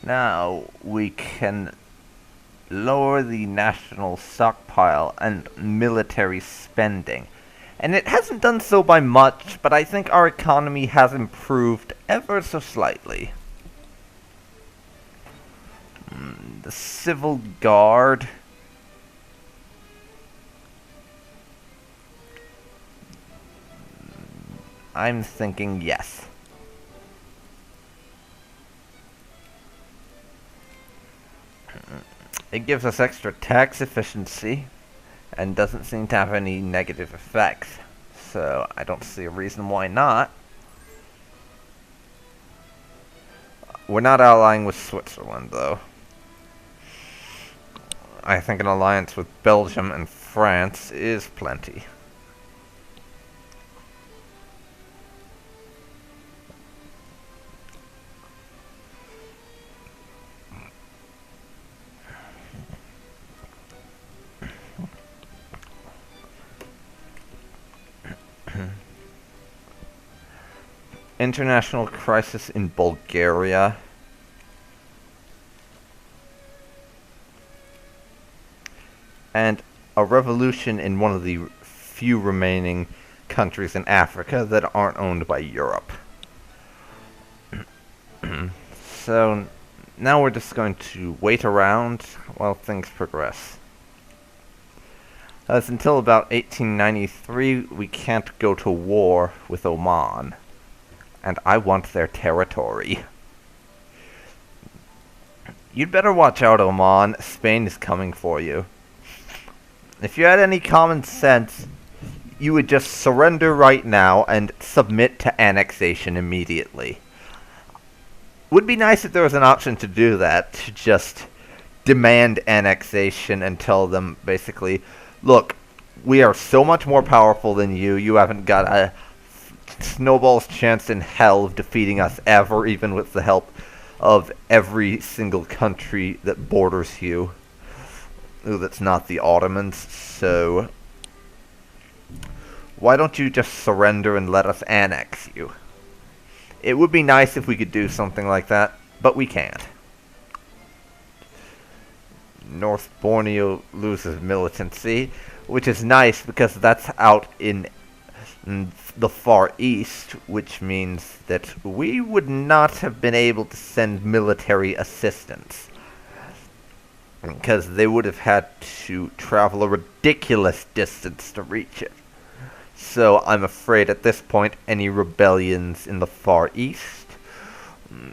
now we can lower the national stockpile and military spending. And it hasn't done so by much, but I think our economy has improved ever so slightly. The Civil Guard. I'm thinking yes. It gives us extra tax efficiency and doesn't seem to have any negative effects, so I don't see a reason why not. We're not allying with Switzerland, though. I think an alliance with Belgium and France is plenty. International crisis in Bulgaria. And a revolution in one of the few remaining countries in Africa that aren't owned by Europe. So now we're just going to wait around while things progress. As until about 1893, we can't go to war with Oman. And I want their territory. You'd better watch out, Oman. Spain is coming for you. If you had any common sense, you would just surrender right now and submit to annexation immediately. Would be nice if there was an option to do that, to just demand annexation and tell them, basically, look, we are so much more powerful than you, you haven't got a snowball's chance in hell of defeating us ever, even with the help of every single country that borders you. Ooh, that's not the Ottomans, so why don't you just surrender and let us annex you? It would be nice if we could do something like that, but we can't. North Borneo loses militancy, which is nice because that's out in the Far East, which means that we would not have been able to send military assistance, because they would have had to travel a ridiculous distance to reach it. So I'm afraid at this point any rebellions in the Far East,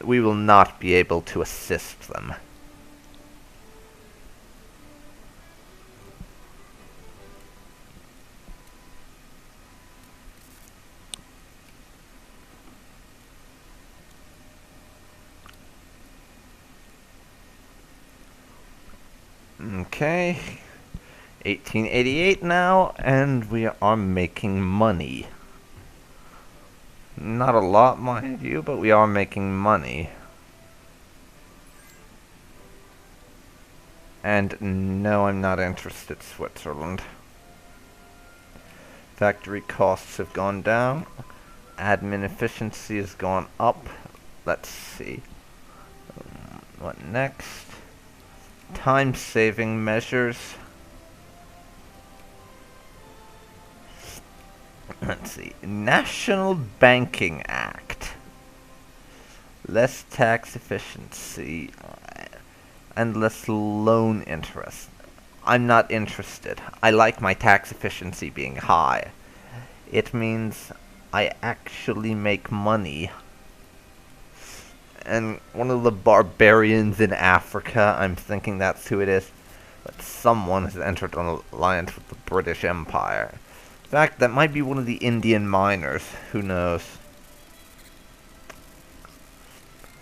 we will not be able to assist them. Okay, 1888 now, and we are making money. Not a lot, mind you, but we are making money. And no, I'm not interested in Switzerland. Factory costs have gone down. Admin efficiency has gone up. Let's see. What next? Time-saving measures. Let's see. National Banking Act. Less tax efficiency. And less loan interest. I'm not interested. I like my tax efficiency being high. It means I actually make money. And one of the barbarians in Africa, I'm thinking that's who it is, but someone has entered an alliance with the British Empire. In fact, that might be one of the Indian miners, who knows.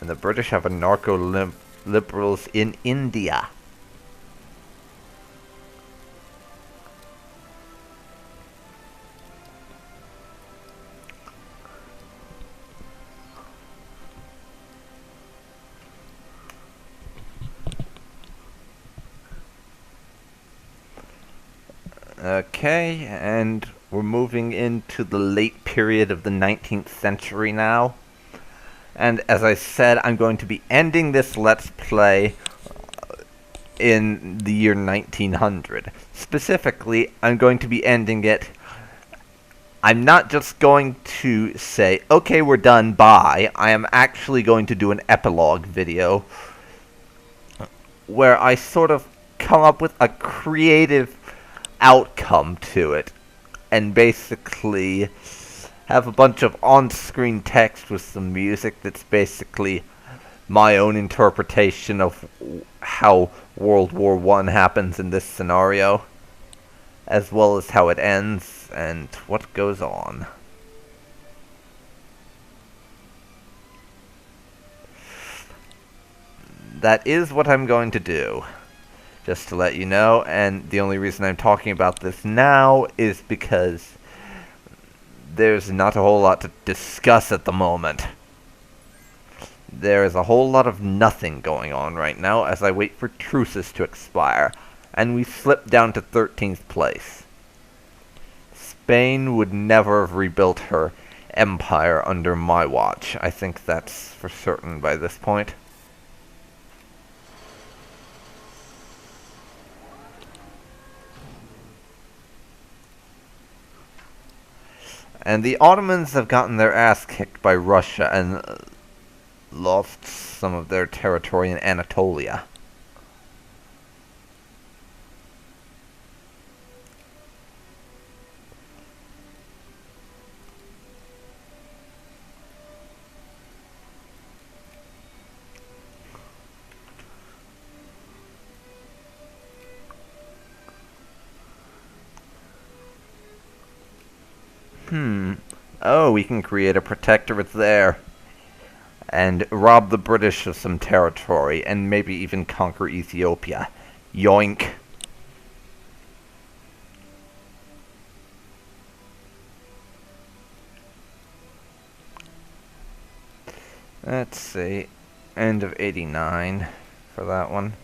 And the British have a narco-liberals in India. Okay, and we're moving into the late period of the 19th century now. And as I said, I'm going to be ending this Let's Play in the year 1900. Specifically, I'm going to be ending it. I'm not just going to say, okay, we're done, bye. I am actually going to do an epilogue video where I sort of come up with a creative outcome to it. And basically have a bunch of on-screen text with some music that's basically my own interpretation of how World War I happens in this scenario, as well as how it ends and what goes on. That is what I'm going to do, just to let you know, and the only reason I'm talking about this now is because there's not a whole lot to discuss at the moment. There is a whole lot of nothing going on right now as I wait for truces to expire, and we slip down to 13th place. Spain would never have rebuilt her empire under my watch. I think that's for certain by this point. And the Ottomans have gotten their ass kicked by Russia and lost some of their territory in Anatolia. Oh, we can create a protectorate there. And rob the British of some territory, and maybe even conquer Ethiopia. Yoink. Let's see. End of 89 for that one.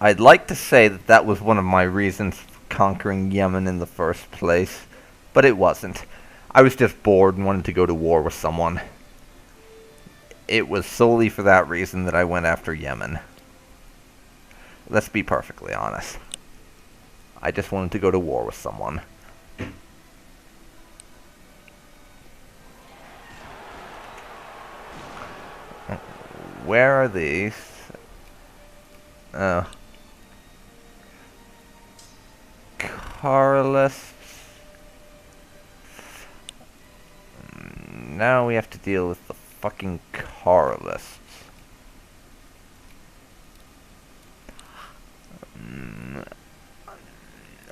I'd like to say that that was one of my reasons for conquering Yemen in the first place, but it wasn't. I was just bored and wanted to go to war with someone. It was solely for that reason that I went after Yemen. Let's be perfectly honest. I just wanted to go to war with someone. Where are these? Oh. Carlists. Now we have to deal with the fucking Carlists.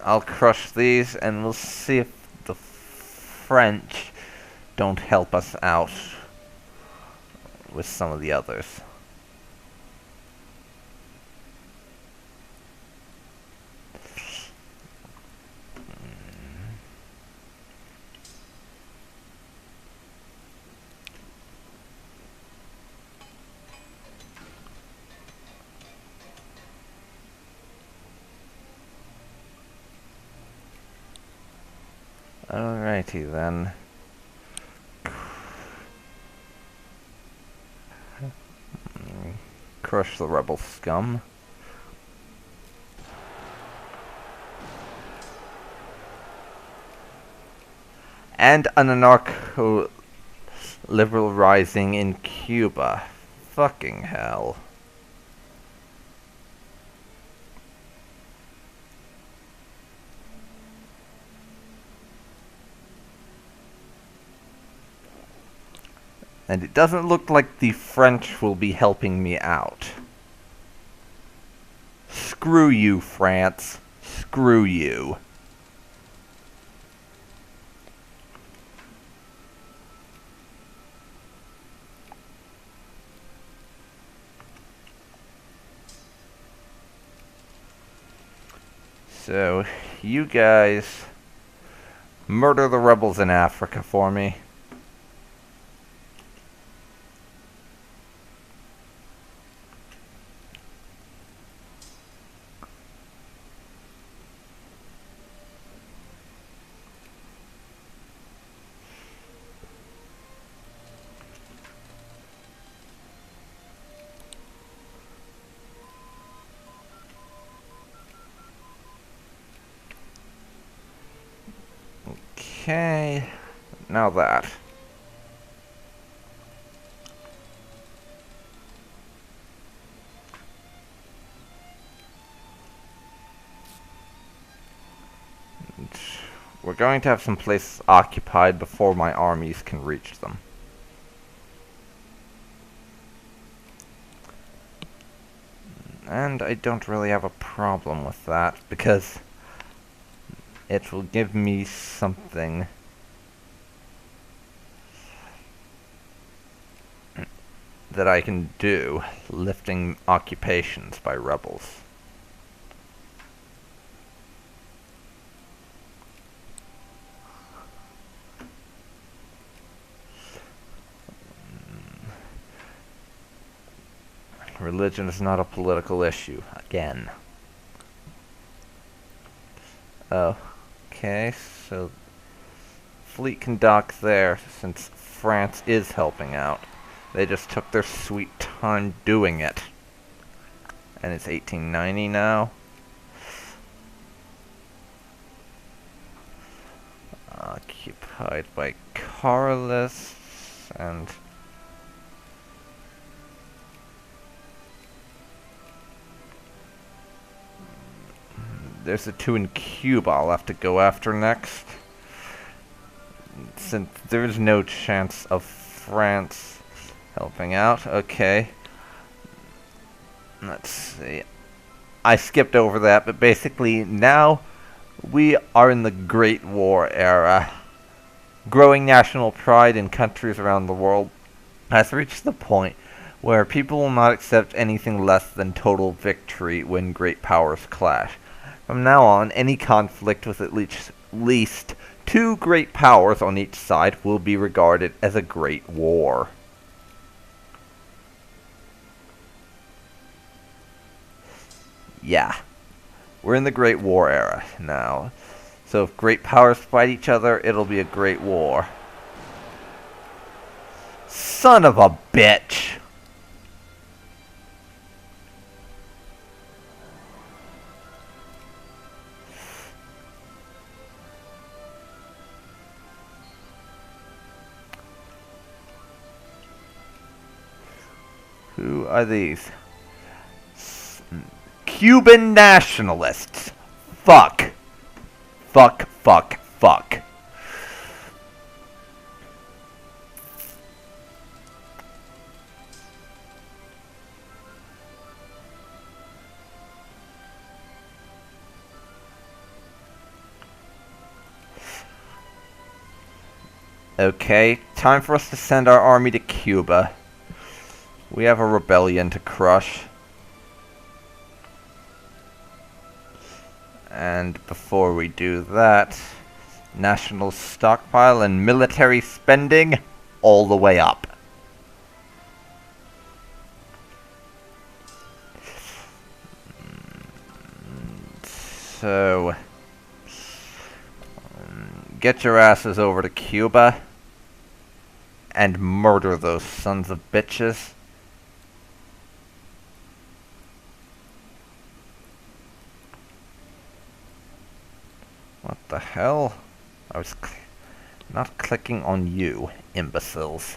I'll crush these and we'll see if the French don't help us out with some of the others. Alrighty then. Crush the rebel scum. And an anarcho-liberal rising in Cuba. Fucking hell. And it doesn't look like the French will be helping me out. Screw you, France. Screw you. So, you guys murder the rebels in Africa for me. Okay, now that. We're going to have some places occupied before my armies can reach them. And I don't really have a problem with that, because it will give me something that I can do, lifting occupations by rebels. Religion is not a political issue, again. Oh, okay, so fleet can dock there, since France is helping out. They just took their sweet time doing it. And it's 1890 now. Occupied by Carlists, and there's the two in Cuba I'll have to go after next. Since there's no chance of France helping out. Okay. Let's see. I skipped over that, but basically now we are in the Great War era. Growing national pride in countries around the world has reached the point where people will not accept anything less than total victory when great powers clash. From now on, any conflict with at least two great powers on each side will be regarded as a great war. Yeah, we're in the Great War era now. So if great powers fight each other, it'll be a great war. Son of a bitch! Who are these? Cuban nationalists. Fuck. Fuck, fuck, fuck. Okay, time for us to send our army to Cuba. We have a rebellion to crush. And before we do that, national stockpile and military spending all the way up. So, get your asses over to Cuba and murder those sons of bitches. What the hell? I was not clicking on you, imbeciles.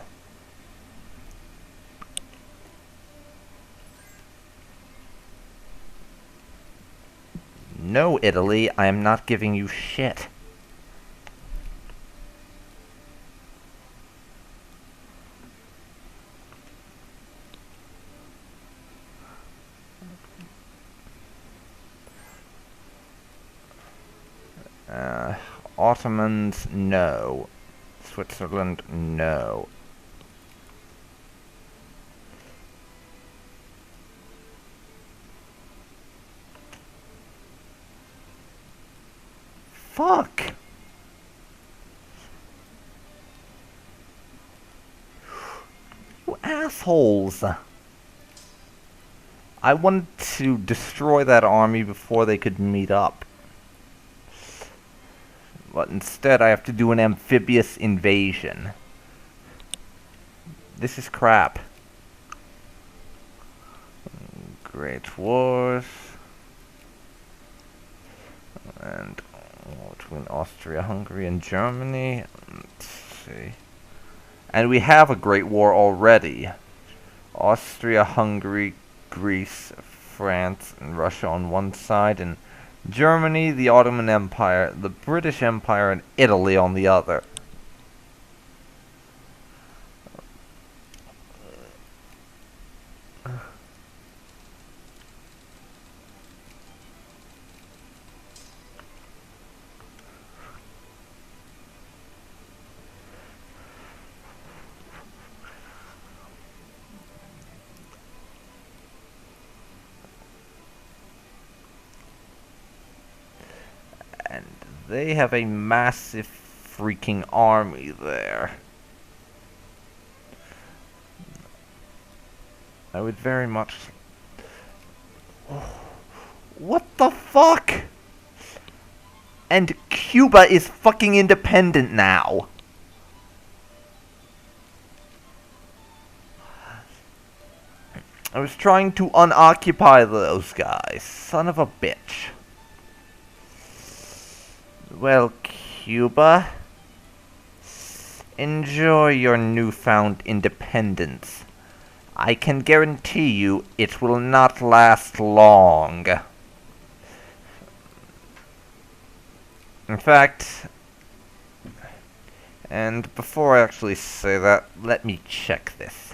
No, Italy, I am not giving you shit. Ottomans, no. Switzerland, no. Fuck! You assholes! I wanted to destroy that army before they could meet up. But instead I have to do an amphibious invasion. This is crap. Great Wars. And between Austria, Hungary, and Germany. Let's see. And we have a Great War already. Austria, Hungary, Greece, France, and Russia on one side, and Germany, the Ottoman Empire, the British Empire, and Italy on the other. And they have a massive freaking army there. I would very much... What the fuck? And Cuba is fucking independent now. I was trying to unoccupy those guys. Son of a bitch. Well, Cuba, enjoy your newfound independence. I can guarantee you it will not last long. In fact, and before I actually say that, let me check this.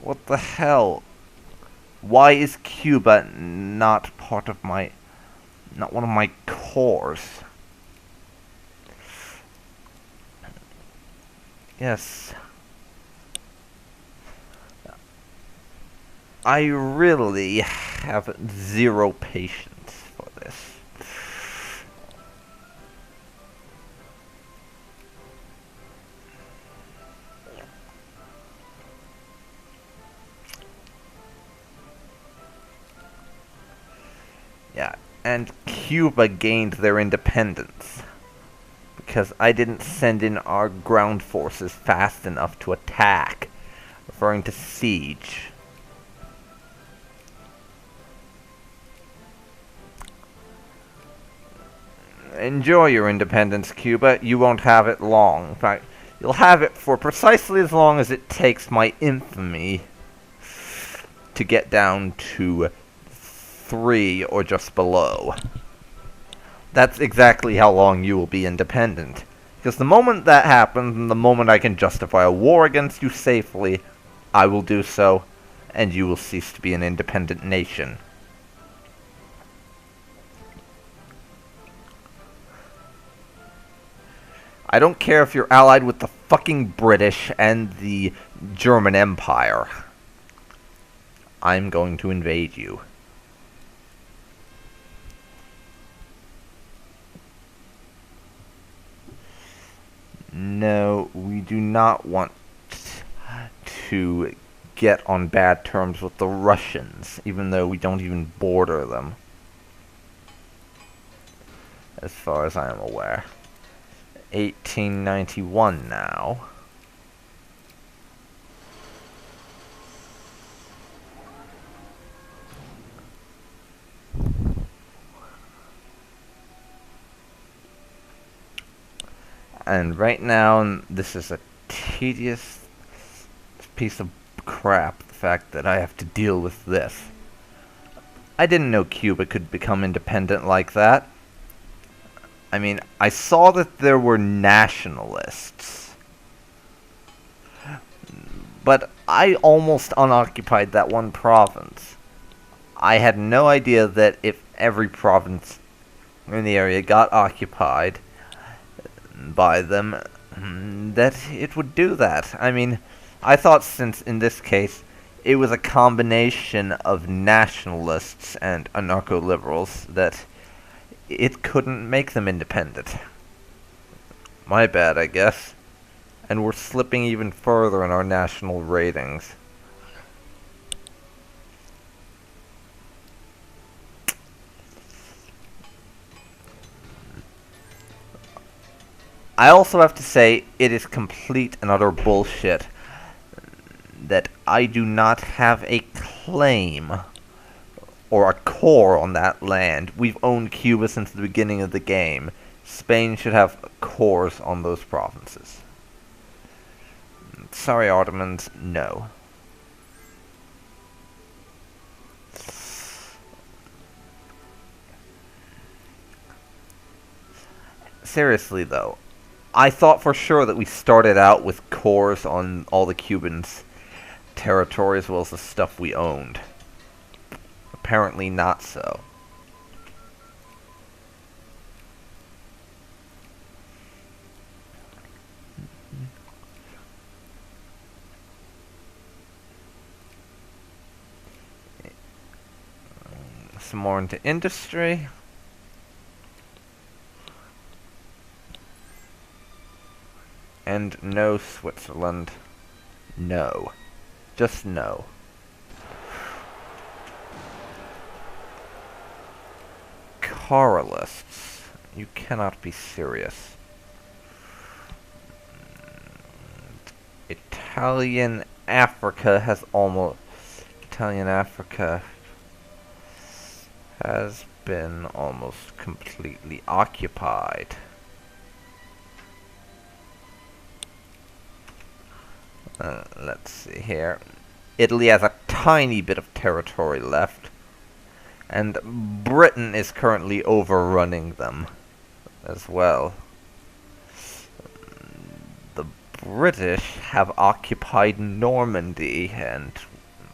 What the hell? Why is Cuba not part of my... not one of my cores? Yes. I really have zero patience for this. Yeah, and Cuba gained their independence because I didn't send in our ground forces fast enough to attack, referring to siege. Enjoy your independence, Cuba. You won't have it long. In fact, you'll have it for precisely as long as it takes my infamy to get down to 3 or just below. That's exactly how long you will be independent. Because the moment that happens, and the moment I can justify a war against you safely, I will do so, and you will cease to be an independent nation. I don't care if you're allied with the fucking British and the German Empire. I'm going to invade you. No, we do not want to get on bad terms with the Russians, even though we don't even border them, as far as I am aware. 1891 now. And right now, this is a tedious piece of crap, the fact that I have to deal with this. I didn't know Cuba could become independent like that. I mean, I saw that there were nationalists, but I almost unoccupied that one province. I had no idea that if every province in the area got occupied by them, that it would do that. I mean, I thought since in this case it was a combination of nationalists and anarcho-liberals that it couldn't make them independent. My bad, I guess. And we're slipping even further in our national ratings. I also have to say, it is complete and utter bullshit that I do not have a claim or a core on that land. We've owned Cuba since the beginning of the game. Spain should have cores on those provinces. Sorry, Ottomans, no. Seriously, though, I thought for sure that we started out with cores on all the Cubans' territory as well as the stuff we owned. Apparently not so. Some more into industry. And no Switzerland. No. Just no. Coralists. You cannot be serious. Italian Africa has been almost completely occupied. Let's see here. Italy has a tiny bit of territory left, and Britain is currently overrunning them as well. The British have occupied Normandy, and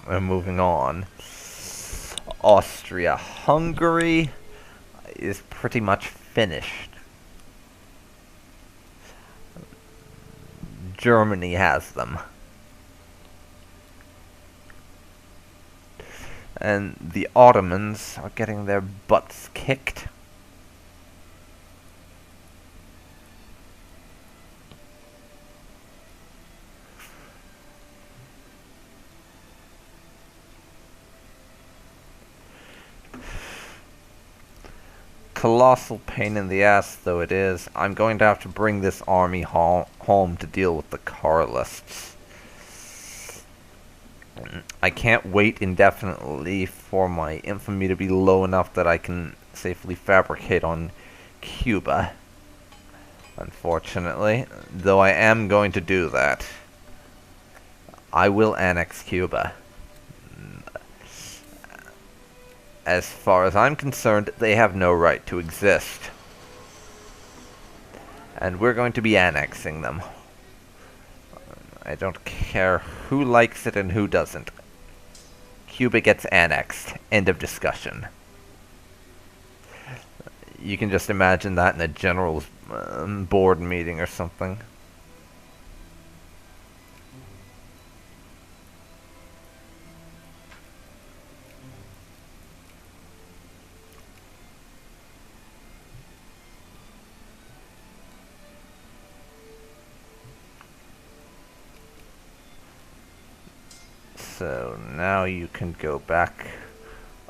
we're moving on. Austria-Hungary is pretty much finished. Germany has them. And the Ottomans are getting their butts kicked. Colossal pain in the ass though it is, I'm going to have to bring this army home to deal with the Carlists. I can't wait indefinitely for my infamy to be low enough that I can safely fabricate on Cuba. Unfortunately, though I am going to do that. I will annex Cuba. As far as I'm concerned, they have no right to exist. And we're going to be annexing them. I don't care who likes it and who doesn't. Cuba gets annexed. End of discussion. You can just imagine that in a general's board meeting or something. So now you can go back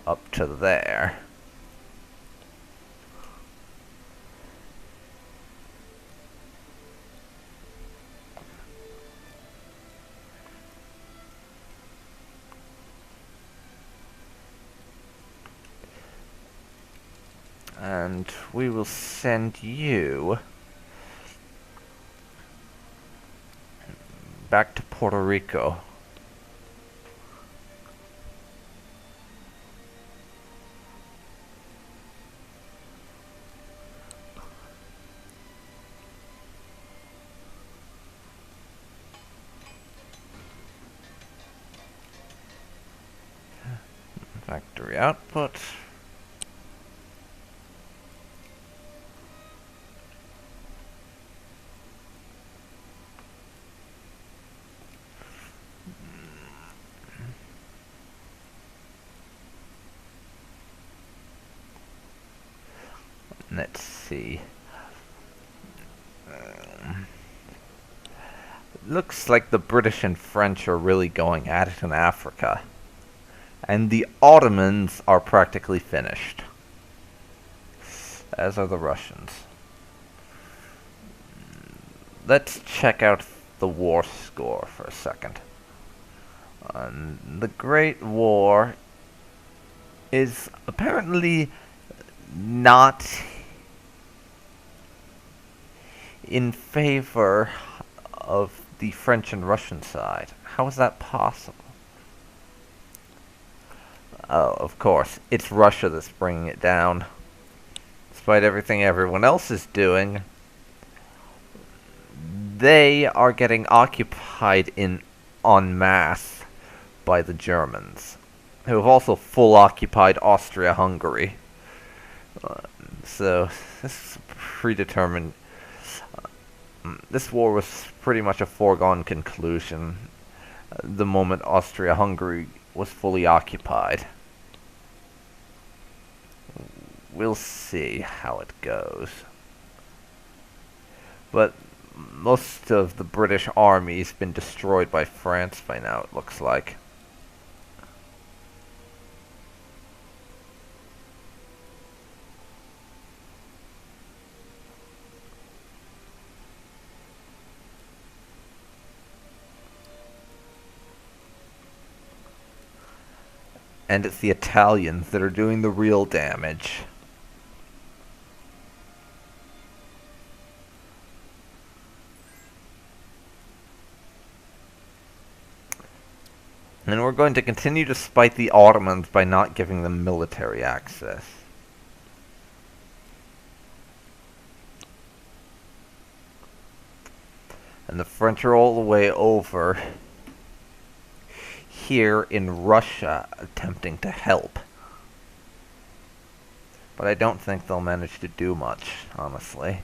up to there. And we will send you back to Puerto Rico. Factory output. Let's see. Looks like the British and French are really going at it in Africa. And the Ottomans are practically finished. As are the Russians. Let's check out the war score for a second. The Great War is apparently not in favor of the French and Russian side. How is that possible? Oh, of course, it's Russia that's bringing it down. Despite everything everyone else is doing, they are getting occupied en masse by the Germans, who have also full occupied Austria-Hungary. So, this is predetermined. This war was pretty much a foregone conclusion the moment Austria-Hungary was fully occupied. We'll see how it goes. But most of the British army's been destroyed by France by now, it looks like. And it's the Italians that are doing the real damage. And we're going to continue to spite the Ottomans by not giving them military access. And the French are all the way over here in Russia attempting to help. But I don't think they'll manage to do much, honestly.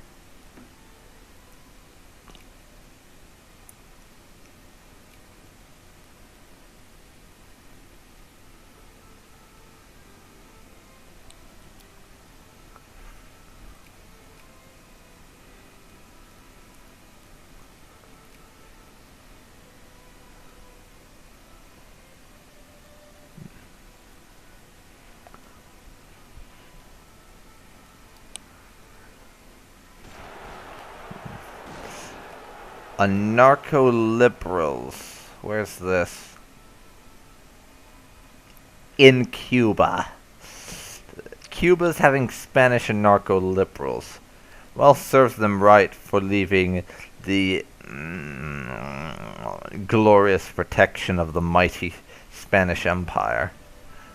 Anarcho-liberals. Where's this? In Cuba. Cuba's having Spanish anarcho-liberals. Well, serves them right for leaving the glorious protection of the mighty Spanish Empire.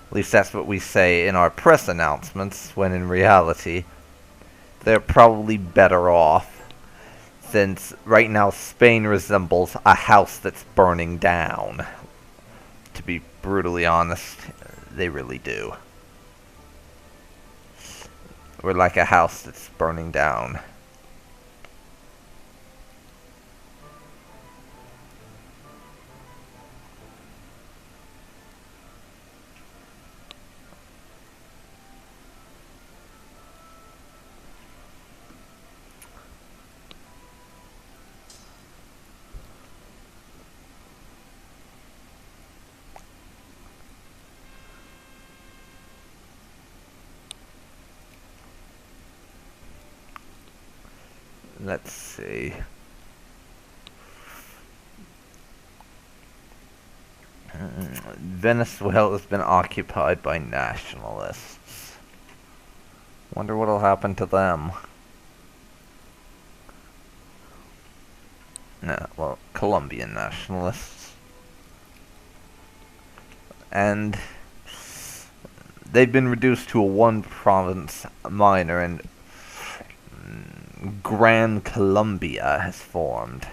At least that's what we say in our press announcements, when in reality, they're probably better off. Since right now Spain resembles a house that's burning down. To be brutally honest, they really do. We're like a house that's burning down. Let's see. Venezuela's been occupied by nationalists. Wonder what'll happen to them. No, well, Colombian nationalists. And they've been reduced to a one-province minor, and Gran Colombia has formed.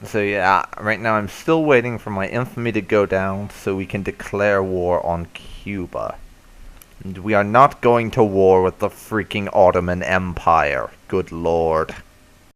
So yeah, right now I'm still waiting for my infamy to go down so we can declare war on Cuba. And we are not going to war with the freaking Ottoman Empire. Good lord.